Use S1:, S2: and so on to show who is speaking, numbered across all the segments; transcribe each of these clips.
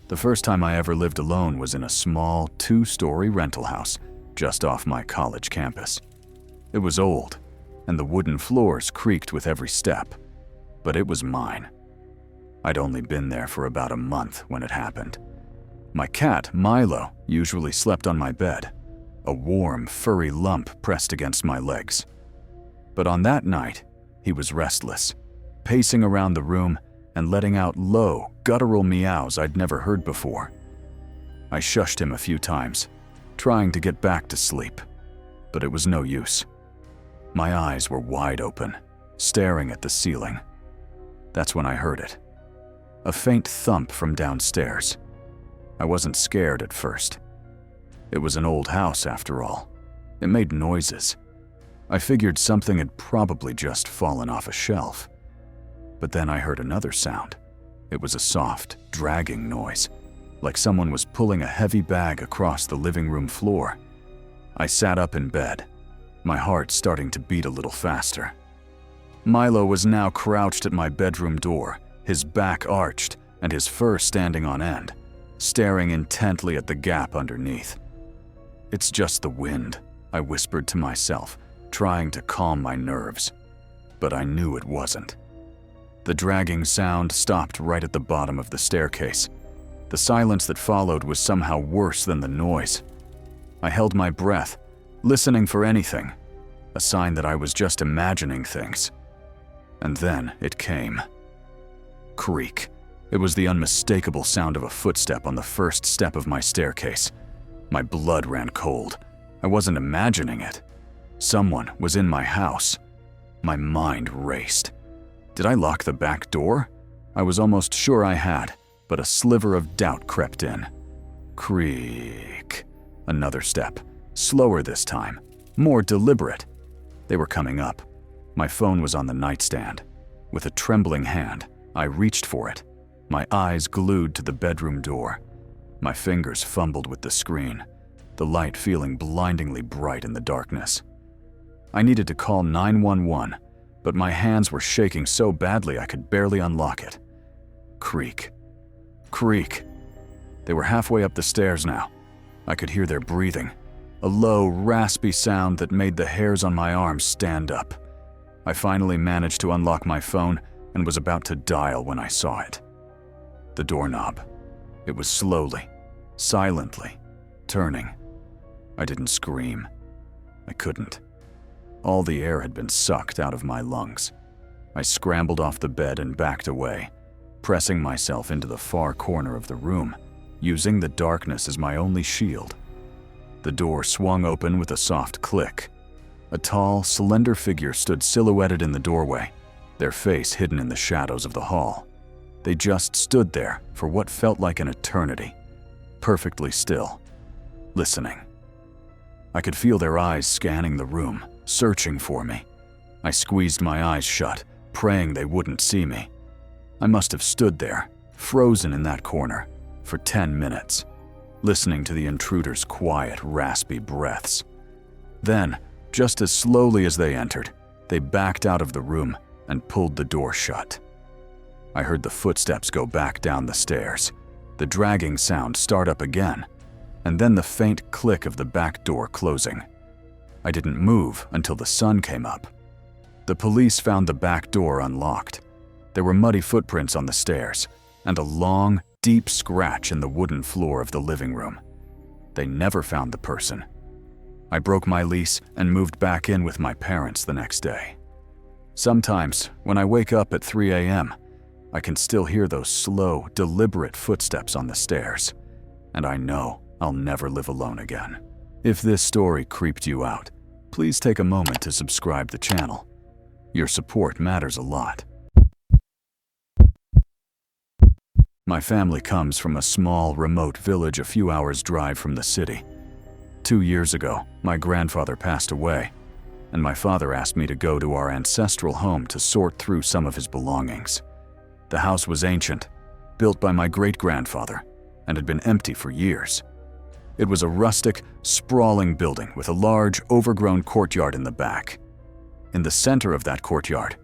S1: The first time I ever lived alone was in a small, 2-story rental house just off my college campus. It was old, and the wooden floors creaked with every step, but it was mine. I'd only been there for about a month when it happened. My cat, Milo, usually slept on my bed, a warm, furry lump pressed against my legs. But on that night, he was restless, pacing around the room and letting out low, guttural meows I'd never heard before. I shushed him a few times, trying to get back to sleep, but it was no use. My eyes were wide open, staring at the ceiling. That's when I heard it. A faint thump from downstairs. I wasn't scared at first. It was an old house after all. It made noises. I figured something had probably just fallen off a shelf. But then I heard another sound. It was a soft, dragging noise, like someone was pulling a heavy bag across the living room floor. I sat up in bed, my heart starting to beat a little faster. Milo was now crouched at my bedroom door, his back arched and his fur standing on end, staring intently at the gap underneath. "It's just the wind," I whispered to myself, trying to calm my nerves. But I knew it wasn't. The dragging sound stopped right at the bottom of the staircase. The silence that followed was somehow worse than the noise. I held my breath, listening for anything, a sign that I was just imagining things. And then it came. Creak. It was the unmistakable sound of a footstep on the first step of my staircase. My blood ran cold. I wasn't imagining it. Someone was in my house. My mind raced. Did I lock the back door? I was almost sure I had, but a sliver of doubt crept in. Creak. Another step. Slower this time. More deliberate. They were coming up. My phone was on the nightstand. With a trembling hand, I reached for it, my eyes glued to the bedroom door. My fingers fumbled with the screen, the light feeling blindingly bright in the darkness. I needed to call 911, but my hands were shaking so badly I could barely unlock it. Creak. Creak. They were halfway up the stairs now. I could hear their breathing, a low, raspy sound that made the hairs on my arms stand up. I finally managed to unlock my phone and was about to dial when I saw it. The doorknob. It was slowly, silently, turning. I didn't scream. I couldn't. All the air had been sucked out of my lungs. I scrambled off the bed and backed away, pressing myself into the far corner of the room, using the darkness as my only shield. The door swung open with a soft click. A tall, slender figure stood silhouetted in the doorway, their face hidden in the shadows of the hall. They just stood there for what felt like an eternity, perfectly still, listening. I could feel their eyes scanning the room, searching for me. I squeezed my eyes shut, praying they wouldn't see me. I must have stood there, frozen in that corner, for 10 minutes, listening to the intruder's quiet, raspy breaths. Then, just as slowly as they entered, they backed out of the room and pulled the door shut. I heard the footsteps go back down the stairs, the dragging sound start up again, and then the faint click of the back door closing. I didn't move until the sun came up. The police found the back door unlocked. There were muddy footprints on the stairs, and a long, deep scratch in the wooden floor of the living room. They never found the person. I broke my lease and moved back in with my parents the next day. Sometimes, when I wake up at 3 a.m., I can still hear those slow, deliberate footsteps on the stairs, and I know I'll never live alone again. If this story creeped you out, please take a moment to subscribe to the channel. Your support matters a lot. My family comes from a small, remote village a few hours' drive from the city. 2 years ago, my grandfather passed away, and my father asked me to go to our ancestral home to sort through some of his belongings. The house was ancient, built by my great-grandfather, and had been empty for years. It was a rustic, sprawling building with a large, overgrown courtyard in the back. In the center of that courtyard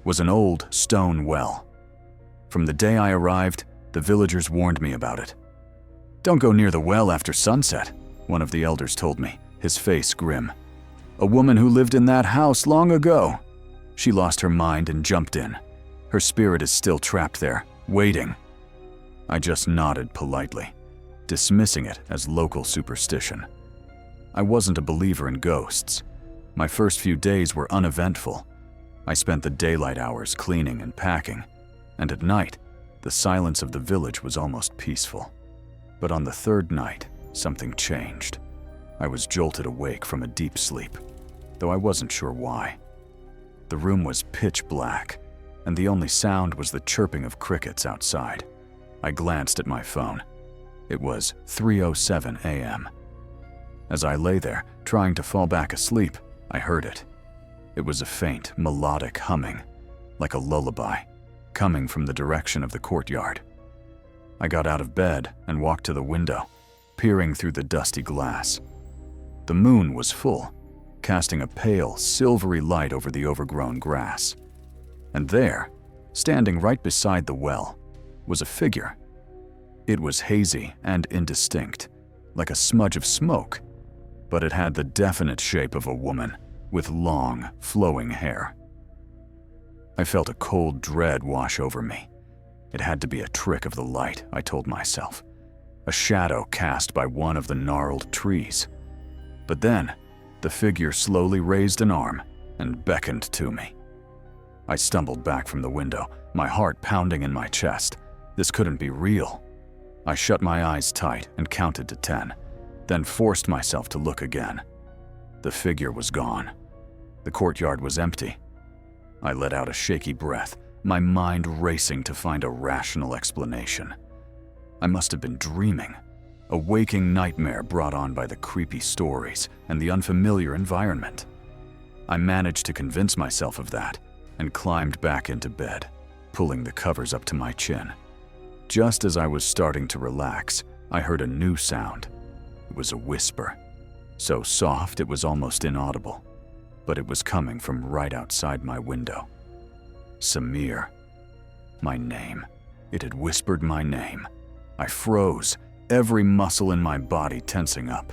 S1: was an old stone well. From the day I arrived, the villagers warned me about it, "Don't go near the well after sunset," one of the elders told me, his face grim. "A woman who lived in that house long ago. She lost her mind and jumped in. Her spirit is still trapped there, waiting." I just nodded politely, dismissing it as local superstition. I wasn't a believer in ghosts. My first few days were uneventful. I spent the daylight hours cleaning and packing, and at night, the silence of the village was almost peaceful. But on the third night, something changed. I was jolted awake from a deep sleep, though I wasn't sure why. The room was pitch black, and the only sound was the chirping of crickets outside. I glanced at my phone. It was 3:07 a.m. As I lay there, trying to fall back asleep, I heard it. It was a faint, melodic humming, like a lullaby, coming from the direction of the courtyard. I got out of bed and walked to the window, peering through the dusty glass. The moon was full, casting a pale, silvery light over the overgrown grass. And there, standing right beside the well, was a figure. It was hazy and indistinct, like a smudge of smoke, but it had the definite shape of a woman with long, flowing hair. I felt a cold dread wash over me. It had to be a trick of the light, I told myself, a shadow cast by one of the gnarled trees. But then, the figure slowly raised an arm and beckoned to me. I stumbled back from the window, my heart pounding in my chest. This couldn't be real. I shut my eyes tight and counted to 10, then forced myself to look again. The figure was gone. The courtyard was empty. I let out a shaky breath, my mind racing to find a rational explanation. I must have been dreaming, a waking nightmare brought on by the creepy stories and the unfamiliar environment. I managed to convince myself of that and climbed back into bed, pulling the covers up to my chin. Just as I was starting to relax, I heard a new sound. It was a whisper, so soft it was almost inaudible, but it was coming from right outside my window. Samir. My name. It had whispered my name. I froze, every muscle in my body tensing up.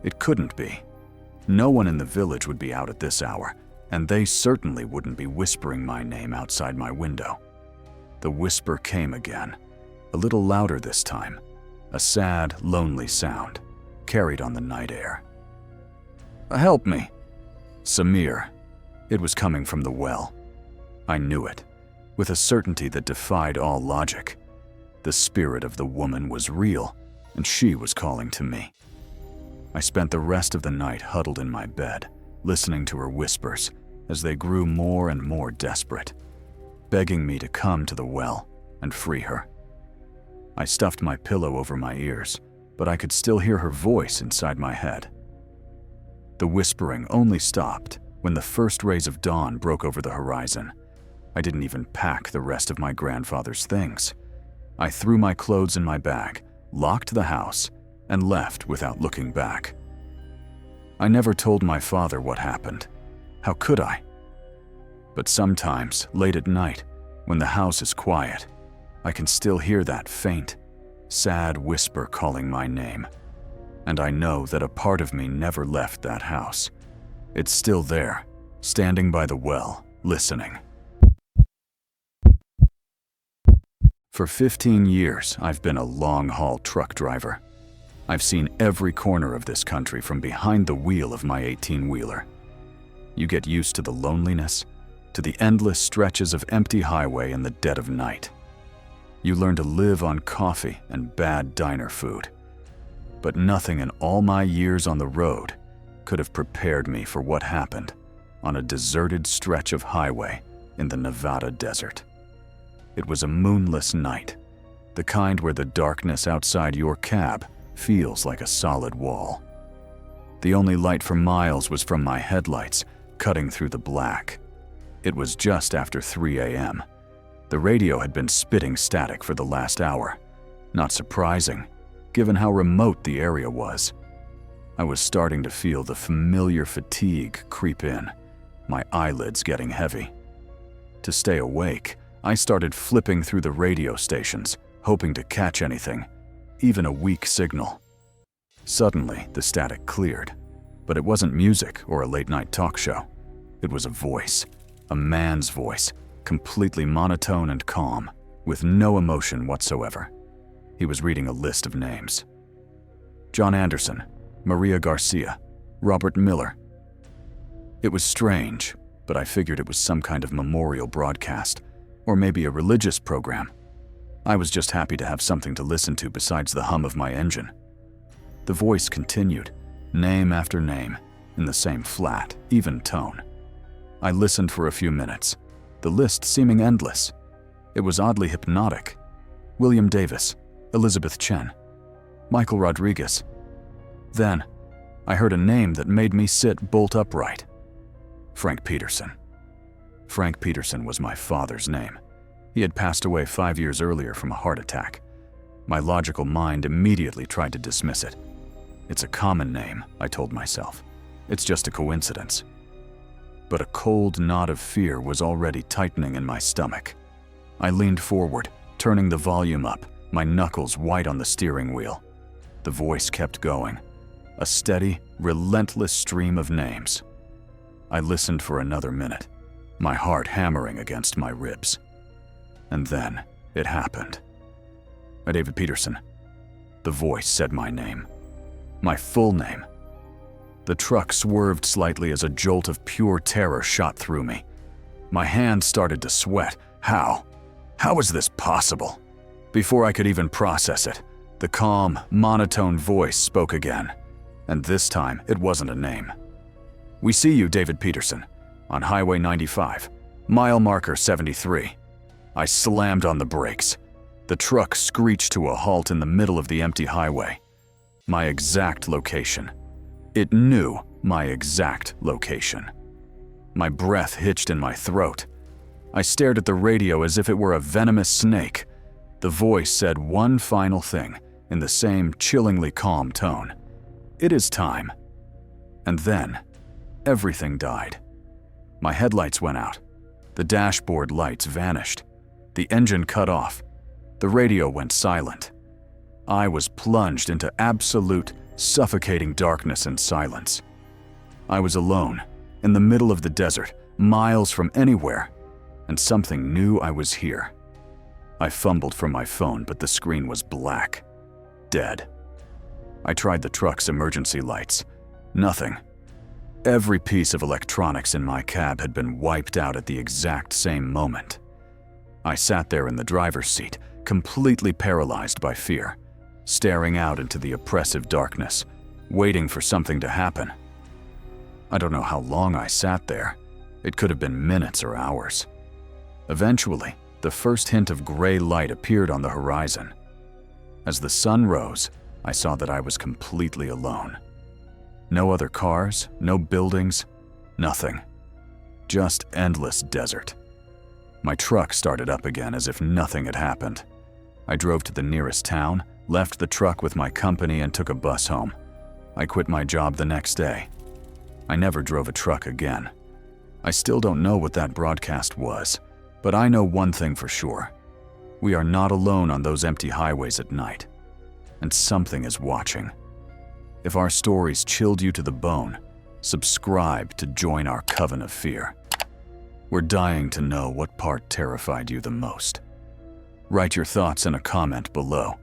S1: It couldn't be. No one in the village would be out at this hour, and they certainly wouldn't be whispering my name outside my window. The whisper came again, a little louder this time, a sad, lonely sound, carried on the night air. "Help me." Samir. It was coming from the well. I knew it, with a certainty that defied all logic. The spirit of the woman was real, and she was calling to me. I spent the rest of the night huddled in my bed, listening to her whispers as they grew more and more desperate, begging me to come to the well and free her. I stuffed my pillow over my ears, but I could still hear her voice inside my head. The whispering only stopped when the first rays of dawn broke over the horizon. I didn't even pack the rest of my grandfather's things. I threw my clothes in my bag, locked the house, and left without looking back. I never told my father what happened. How could I? But sometimes, late at night, when the house is quiet, I can still hear that faint, sad whisper calling my name. And I know that a part of me never left that house. It's still there, standing by the well, listening. For 15 years, I've been a long-haul truck driver. I've seen every corner of this country from behind the wheel of my 18-wheeler. You get used to the loneliness, to the endless stretches of empty highway in the dead of night. You learn to live on coffee and bad diner food. But nothing in all my years on the road could have prepared me for what happened on a deserted stretch of highway in the Nevada desert. It was a moonless night, the kind where the darkness outside your cab feels like a solid wall. The only light for miles was from my headlights, cutting through the black. It was just after 3 a.m. The radio had been spitting static for the last hour. Not surprising, given how remote the area was. I was starting to feel the familiar fatigue creep in, my eyelids getting heavy. To stay awake, I started flipping through the radio stations, hoping to catch anything, even a weak signal. Suddenly, the static cleared, but it wasn't music or a late-night talk show. It was a voice, a man's voice, completely monotone and calm, with no emotion whatsoever. He was reading a list of names. John Anderson, Maria Garcia, Robert Miller. It was strange, but I figured it was some kind of memorial broadcast, or maybe a religious program. I was just happy to have something to listen to besides the hum of my engine. The voice continued, name after name, in the same flat, even tone. I listened for a few minutes, the list seeming endless. It was oddly hypnotic. William Davis, Elizabeth Chen, Michael Rodriguez. Then, I heard a name that made me sit bolt upright. Frank Peterson. Frank Peterson was my father's name. He had passed away 5 years earlier from a heart attack. My logical mind immediately tried to dismiss it. It's a common name, I told myself. It's just a coincidence. But a cold knot of fear was already tightening in my stomach. I leaned forward, turning the volume up, my knuckles white on the steering wheel. The voice kept going, a steady, relentless stream of names. I listened for another minute, my heart hammering against my ribs. And then it happened. David Peterson. The voice said my name. My full name. The truck swerved slightly as a jolt of pure terror shot through me. My hands started to sweat. How? How was this possible? Before I could even process it, the calm, monotone voice spoke again. And this time, it wasn't a name. We see you, David Peterson, on Highway 95, mile marker 73. I slammed on the brakes. The truck screeched to a halt in the middle of the empty highway. My exact location. It knew my exact location. My breath hitched in my throat. I stared at the radio as if it were a venomous snake. The voice said one final thing in the same chillingly calm tone. It is time. And then, everything died. My headlights went out. The dashboard lights vanished. The engine cut off. The radio went silent. I was plunged into absolute, suffocating darkness and silence. I was alone, in the middle of the desert, miles from anywhere, and something knew I was here. I fumbled for my phone, but the screen was black. Dead. I tried the truck's emergency lights. Nothing. Every piece of electronics in my cab had been wiped out at the exact same moment. I sat there in the driver's seat, completely paralyzed by fear, staring out into the oppressive darkness, waiting for something to happen. I don't know how long I sat there. It could have been minutes or hours. Eventually, the first hint of gray light appeared on the horizon. As the sun rose, I saw that I was completely alone. No other cars, no buildings, nothing. Just endless desert. My truck started up again as if nothing had happened. I drove to the nearest town, left the truck with my company, and took a bus home. I quit my job the next day. I never drove a truck again. I still don't know what that broadcast was, but I know one thing for sure. We are not alone on those empty highways at night. And something is watching. If our stories chilled you to the bone, subscribe to join our coven of fear. We're dying to know what part terrified you the most. Write your thoughts in a comment below.